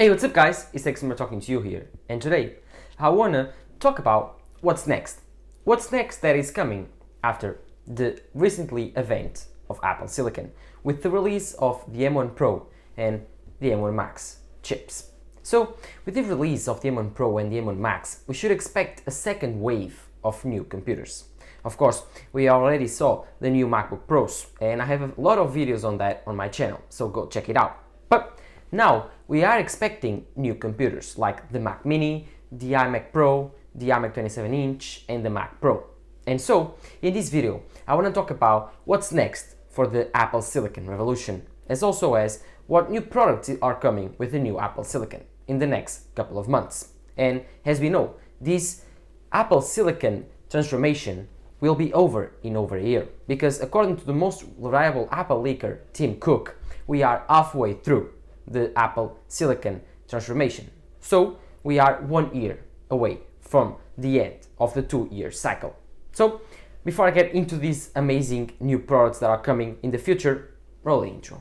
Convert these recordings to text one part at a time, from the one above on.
Hey, what's up guys? It's Exmer talking to you here, and today I wanna talk about what's next. What's next that is coming after the recently event of Apple Silicon with the release of the M1 Pro and the M1 Max chips. So, with the release of the M1 Pro and the M1 Max, we should expect a second wave of new computers. Of course, we already saw the new MacBook Pros, and I have a lot of videos on that on my channel, so go check it out. But now we are expecting new computers like the Mac Mini, the iMac Pro, the iMac 27-inch and the Mac Pro. And so, in this video, I want to talk about what's next for the Apple Silicon revolution, as also as what new products are coming with the new Apple Silicon in the next couple of months. And as we know, this Apple Silicon transformation will be over in over a year, because according to the most reliable Apple leaker, Tim Cook, we are halfway through the Apple Silicon transformation. So we are 1 year away from the end of the 2-year cycle. So before I get into these amazing new products that are coming in the future, roll the intro.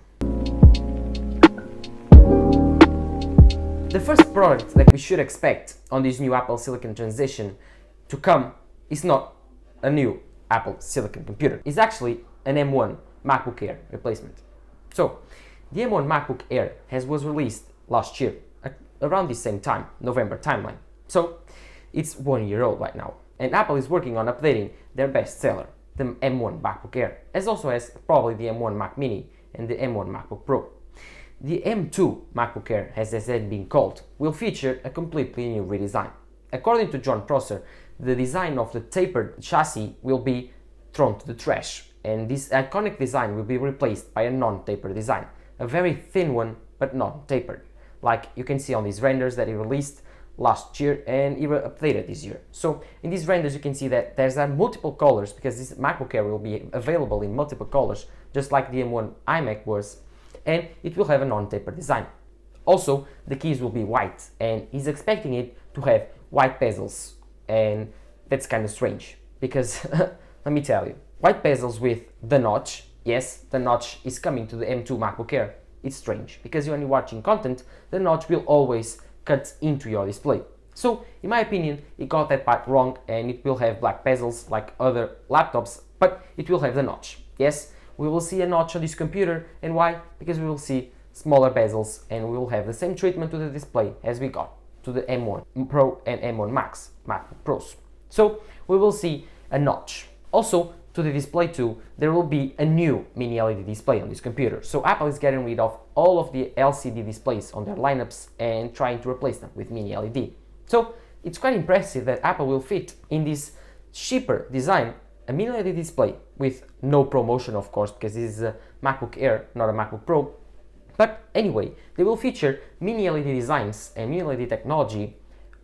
The first product that we should expect on this new Apple Silicon transition to come is not a new Apple Silicon computer. It's actually an M1 MacBook Air replacement. So the M1 MacBook Air was released last year, around the same time, November timeline. So it's 1 year old right now. And Apple is working on updating their best seller, the M1 MacBook Air, as also as probably the M1 Mac Mini and the M1 MacBook Pro. The M2 MacBook Air, as it has been called, will feature a completely new redesign. According to John Prosser, the design of the tapered chassis will be thrown to the trash, and this iconic design will be replaced by a non-tapered design. A very thin one, but not tapered, like you can see on these renders that he released last year and even updated this year. So in these renders you can see that there's multiple colors, because this MacBook Air will be available in multiple colors, just like the M1 iMac was, and it will have a non-tapered design. Also, the keys will be white, and he's expecting it to have white bezels, and that's kind of strange, because let me tell you, white bezels with the notch. Yes, the notch is coming to the M2 MacBook Air. It's strange, because when you're watching content, the notch will always cut into your display. So, in my opinion, it got that part wrong, and it will have black bezels like other laptops, but it will have the notch. Yes, we will see a notch on this computer, and why? Because we will see smaller bezels, and we will have the same treatment to the display as we got to the M1 Pro and M1 Max MacBook Pros. So, we will see a notch. Also, to the display too, there will be a new mini LED display on this computer. So Apple is getting rid of all of the LCD displays on their lineups and trying to replace them with mini LED. So it's quite impressive that Apple will fit in this cheaper design a mini LED display with no promotion, of course, because this is a MacBook Air, not a MacBook Pro. But anyway, they will feature mini LED designs and mini LED technology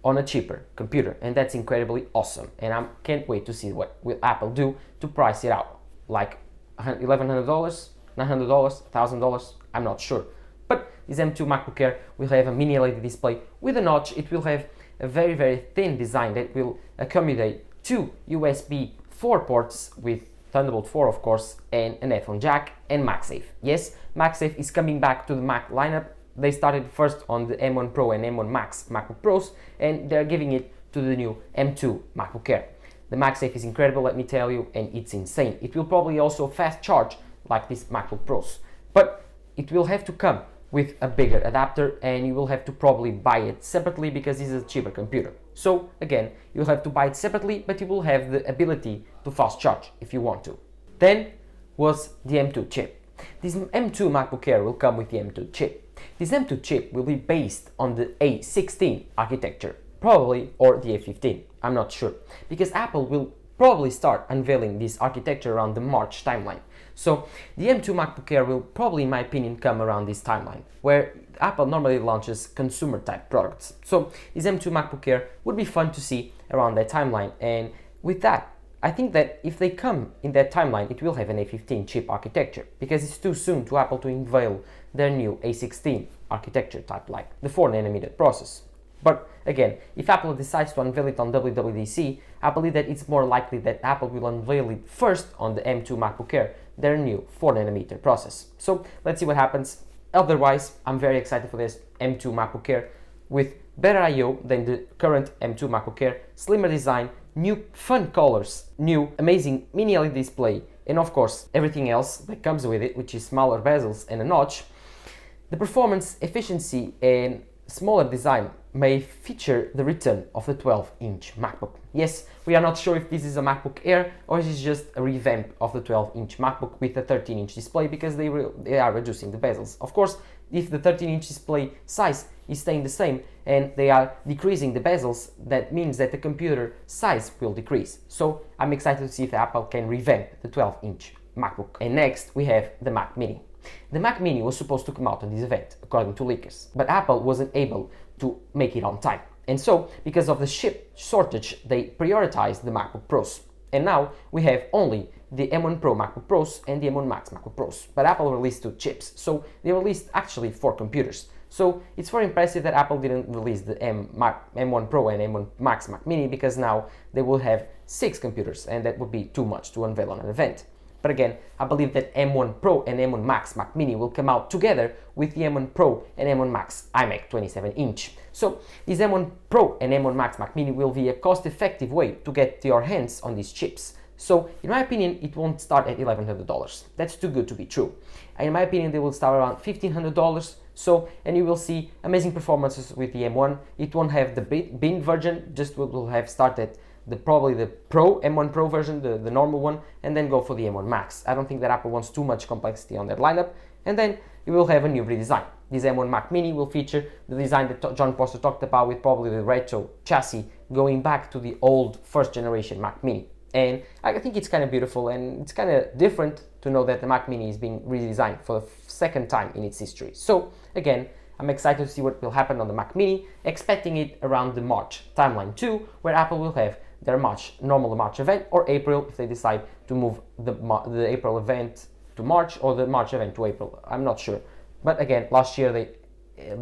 on a cheaper computer, and that's incredibly awesome, and I can't wait to see what will Apple do to price it out, like $1,100, $900, $1,000, I'm not sure. But this M2 MacBook Air will have a mini LED display with a notch. It will have a very, very thin design that will accommodate 2 USB 4 ports with Thunderbolt 4, of course, and an headphone jack and MagSafe. Yes, MagSafe is coming back to the Mac lineup. They started first on the M1 Pro and M1 Max MacBook Pros, and they're giving it to the new M2 MacBook Air. The MagSafe is incredible, let me tell you, and it's insane. It will probably also fast charge like this MacBook Pros, but it will have to come with a bigger adapter, and you will have to probably buy it separately because this is a cheaper computer. So again, you'll have to buy it separately, but you will have the ability to fast charge if you want to. Then was the M2 chip. This M2 MacBook Air will come with the M2 chip. This M2 chip will be based on the A16 architecture, probably, or the A15, I'm not sure, because Apple will probably start unveiling this architecture around the March timeline. So the M2 MacBook Air will probably, in my opinion, come around this timeline, where Apple normally launches consumer type products. So this M2 MacBook Air would be fun to see around that timeline, and with that, I think that if they come in that timeline, it will have an A15 chip architecture, because it's too soon to Apple to unveil their new A16 architecture type, like the 4nm process. But again, if Apple decides to unveil it on WWDC, I believe that it's more likely that Apple will unveil it first on the M2 MacBook Air, their new 4nm process. So let's see what happens. Otherwise, I'm very excited for this M2 MacBook Air with better I/O than the current M2 MacBook Air, slimmer design, new fun colors, new amazing mini LED display, and of course everything else that comes with it, which is smaller bezels and a notch. The performance, efficiency, and smaller design may feature the return of the 12-inch MacBook. Yes, we are not sure if this is a MacBook Air or is it just a revamp of the 12-inch MacBook with a 13-inch display, because they are reducing the bezels. Of course, if the 13-inch display size is staying the same and they are decreasing the bezels, that means that the computer size will decrease. So I'm excited to see if Apple can revamp the 12-inch MacBook. And next we have the Mac Mini. The Mac Mini was supposed to come out on this event, according to leakers, but Apple wasn't able to make it on time. And so, because of the chip shortage, they prioritized the MacBook Pros. And now we have only the M1 Pro MacBook Pros and the M1 Max MacBook Pros. But Apple released 2 chips, so they released actually 4 computers. So it's very impressive that Apple didn't release the M1 Pro and M1 Max Mac Mini, because now they will have 6 computers, and that would be too much to unveil on an event. But again, I believe that M1 Pro and M1 Max Mac Mini will come out together with the M1 Pro and M1 Max iMac 27-inch. So this M1 Pro and M1 Max Mac Mini will be a cost-effective way to get your hands on these chips. So in my opinion, it won't start at $1,100. That's too good to be true. In my opinion, they will start around $1,500. So, and you will see amazing performances with the M1. It won't have the bin version, just will have started probably the Pro, M1 Pro version, the normal one, and then go for the M1 Max. I don't think that Apple wants too much complexity on that lineup. And then you will have a new redesign. This M1 Mac Mini will feature the design that John Prosser talked about, with probably the retro chassis going back to the old first generation Mac Mini. And I think it's kind of beautiful, and it's kind of different to know that the Mac Mini is being redesigned for the second time in its history. So again, I'm excited to see what will happen on the Mac Mini, expecting it around the March timeline too, where Apple will have their normal March event, or April if they decide to move the April event to March or the March event to April. I'm not sure. But again, last year they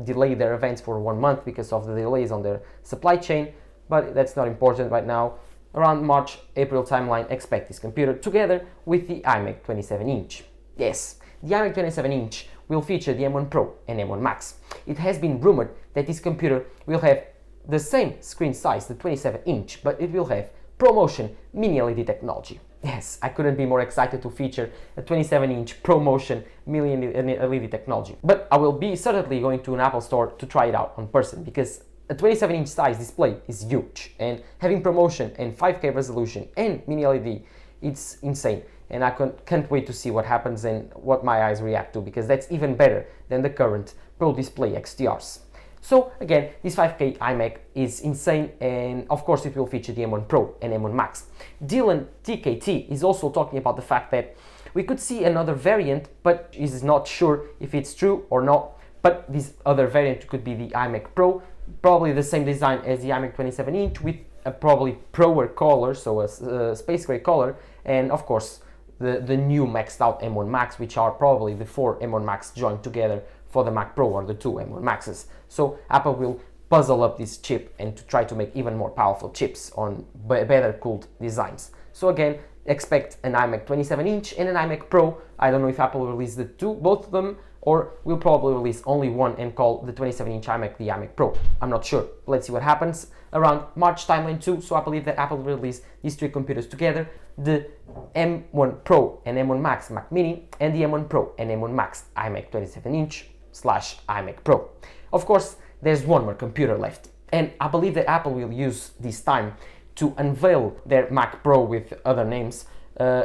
delayed their events for 1 month because of the delays on their supply chain, but that's not important right now. Around March, April timeline, expect this computer together with the iMac 27-inch. Yes, the iMac 27-inch will feature the M1 Pro and M1 Max. It has been rumored that this computer will have the same screen size, the 27-inch, but it will have ProMotion mini LED technology. Yes, I couldn't be more excited to feature a 27-inch ProMotion mini LED technology. But I will be certainly going to an Apple store to try it out on person, because a 27-inch size display is huge, and having ProMotion and 5K resolution and mini LED, it's insane. And I can't wait to see what happens and what my eyes react to, because that's even better than the current Pro Display XDRs. So again, this 5K iMac is insane, and of course it will feature the M1 Pro and M1 Max. Dylan TKT is also talking about the fact that we could see another variant, but is not sure if it's true or not. But this other variant could be the iMac Pro, probably the same design as the iMac 27-inch, with a probably proer color, so a space gray color, and of course the new maxed out M1 Max, which are probably the 4 M1 Max joined together for the Mac Pro, or the 2 M1 Maxes. So Apple will puzzle up this chip and to try to make even more powerful chips on better cooled designs. So again, expect an iMac 27-inch and an iMac Pro. I don't know if Apple will release both of them, or will probably release only one and call the 27-inch iMac the iMac Pro. I'm not sure. Let's see what happens around March timeline too. So I believe that Apple will release these 3 computers together, the M1 Pro and M1 Max Mac Mini, and the M1 Pro and M1 Max iMac 27-inch / iMac Pro. Of course, there's one more computer left, and I believe that Apple will use this time to unveil their Mac Pro with other names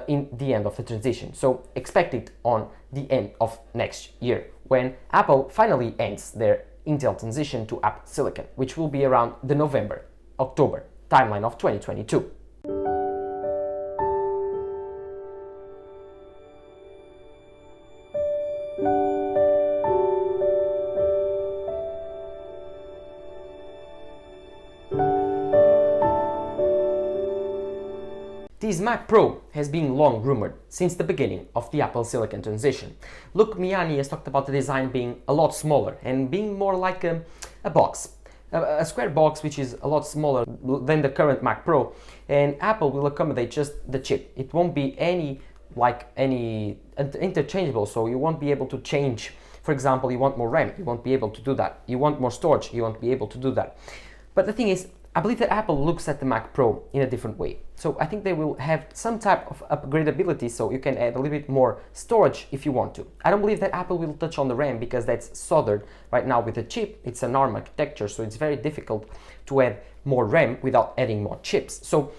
in the end of the transition. So expect it on the end of next year, when Apple finally ends their Intel transition to Apple Silicon, which will be around the November-October timeline of 2022. This Mac Pro has been long rumored since the beginning of the Apple Silicon transition. Luke Miani has talked about the design being a lot smaller and being more like a box, a square box, which is a lot smaller than the current Mac Pro, and Apple will accommodate just the chip. It won't be any interchangeable, so you won't be able to change For example, you want more RAM, you won't be able to do that. You want more storage, you won't be able to do that. But the thing is, I believe that Apple looks at the Mac Pro in a different way. So I think they will have some type of upgradability, so you can add a little bit more storage if you want to. I don't believe that Apple will touch on the RAM because that's soldered right now with the chip. It's an ARM architecture, so it's very difficult to add more RAM without adding more chips. So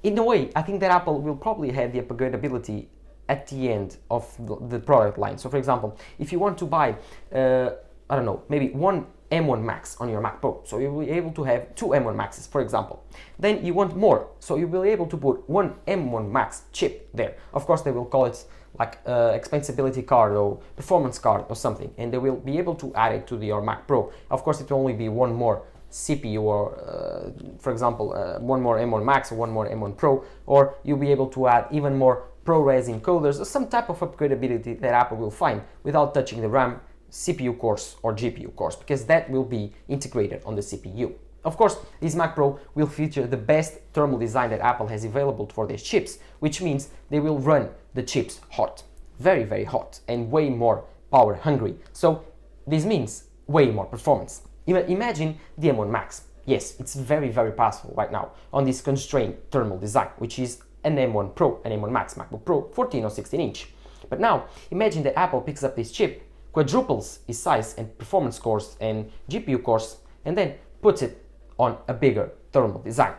in a way, I think that Apple will probably have the upgradability at the end of the product line. So for example, if you want to buy, I don't know, maybe one M1 Max on your Mac Pro, so you will be able to have two M1 Maxes, for example. Then you want more, so you will be able to put one M1 Max chip there. Of course, they will call it like expensibility card or performance card or something, and they will be able to add it to your Mac Pro. Of course, it will only be one more CPU or, for example, one more M1 Max or one more M1 Pro, or you'll be able to add even more ProRes encoders or some type of upgradability that Apple will find without touching the RAM, CPU cores or GPU cores, because that will be integrated on the CPU. Of course, this Mac Pro will feature the best thermal design that Apple has available for these chips, which means they will run the chips hot, very, very hot, and way more power hungry. So this means way more performance. Imagine the M1 Max. Yes, it's very, very powerful right now on this constrained thermal design, which is an M1 Pro, an M1 Max MacBook Pro 14 or 16 inch. But now, imagine that Apple picks up this chip, quadruples its size and performance cores and GPU cores, and then puts it on a bigger thermal design.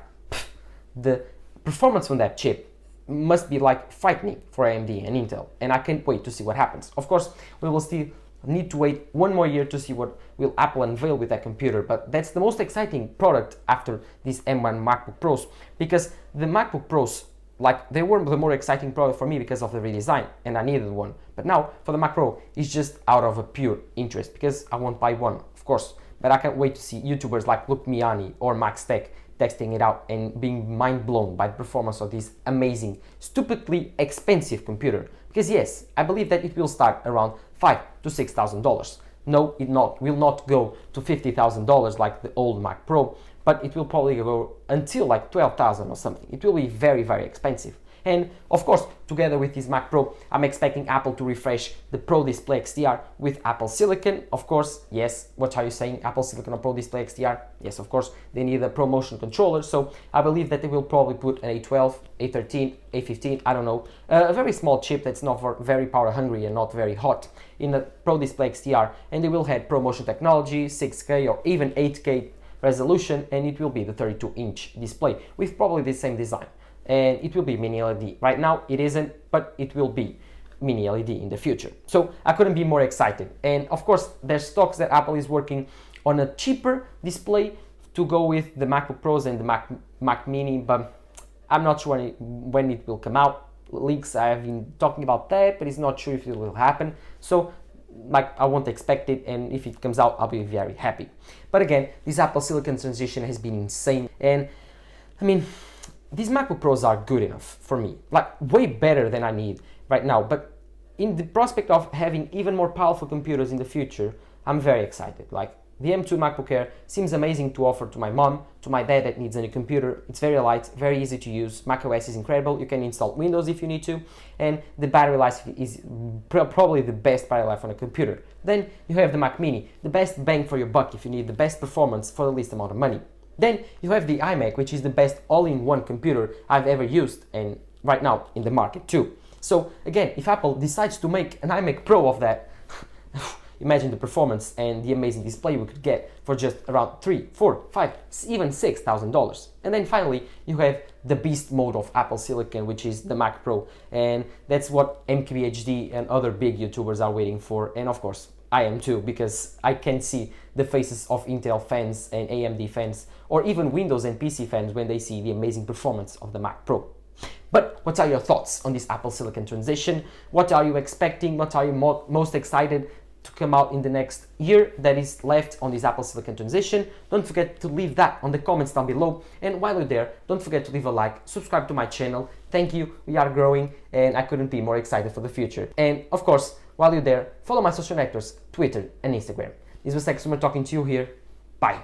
The performance from that chip must be like frightening for AMD and Intel, and I can't wait to see what happens. Of course, we will still need to wait one more year to see what will Apple unveil with that computer, but that's the most exciting product after these M1 MacBook Pros, because the MacBook Pros, like, they were the more exciting product for me because of the redesign, and I needed one. But now for the Mac Pro, it's just out of a pure interest, because I won't buy one, of course, but I can't wait to see YouTubers like Luke Miani or Max Tech testing it out and being mind blown by the performance of this amazing, stupidly expensive computer. Because yes, I believe that it will start around $5,000 to $6,000. No, it will not go to $50,000 like the old Mac Pro, but it will probably go until like 12,000 or something. It will be very, very expensive. And of course, together with this Mac Pro, I'm expecting Apple to refresh the Pro Display XDR with Apple Silicon. Of course, yes, what are you saying? Apple Silicon or Pro Display XDR? Yes, of course, they need a Pro Motion controller. So I believe that they will probably put an A12, A13, A15, I don't know, a very small chip that's not very power hungry and not very hot in the Pro Display XDR. And they will have Pro Motion technology, 6K or even 8K resolution, and it will be the 32-inch display with probably the same design. And it will be mini LED. Right now it isn't, but it will be mini LED in the future. So I couldn't be more excited. And of course, there's talks that Apple is working on a cheaper display to go with the MacBook Pros and the Mac Mini, but I'm not sure when it will come out. Leaks, I have been talking about that, but it's not sure if it will happen. So like, I won't expect it, and if it comes out, I'll be very happy. But again, this Apple Silicon transition has been insane, and I mean, these MacBook Pros are good enough for me, like way better than I need right now. But in the prospect of having even more powerful computers in the future, I'm very excited. Like, the M2 MacBook Air seems amazing to offer to my mom, to my dad that needs a new computer. It's very light, very easy to use. macOS is incredible. You can install Windows if you need to, and the battery life is probably the best battery life on a computer. Then you have the Mac Mini, the best bang for your buck if you need the best performance for the least amount of money. Then you have the iMac, which is the best all-in-one computer I've ever used, and right now in the market too. So again, if Apple decides to make an iMac Pro of that, imagine the performance and the amazing display we could get for just around $3,000, $4,000, $5,000, even $6,000. And then finally, you have the beast mode of Apple Silicon, which is the Mac Pro, and that's what MKBHD and other big YouTubers are waiting for, and of course, I am too, because I can see the faces of Intel fans and AMD fans, or even Windows and PC fans when they see the amazing performance of the Mac Pro. But what are your thoughts on this Apple Silicon transition? What are you expecting? What are you most excited to come out in the next year that is left on this Apple Silicon transition? Don't forget to leave that on the comments down below. And while you're there, don't forget to leave a like, subscribe to my channel. Thank you, we are growing, and I couldn't be more excited for the future. And of course, while you're there, follow my social networks, Twitter and Instagram. This was Summer talking to you here. Bye.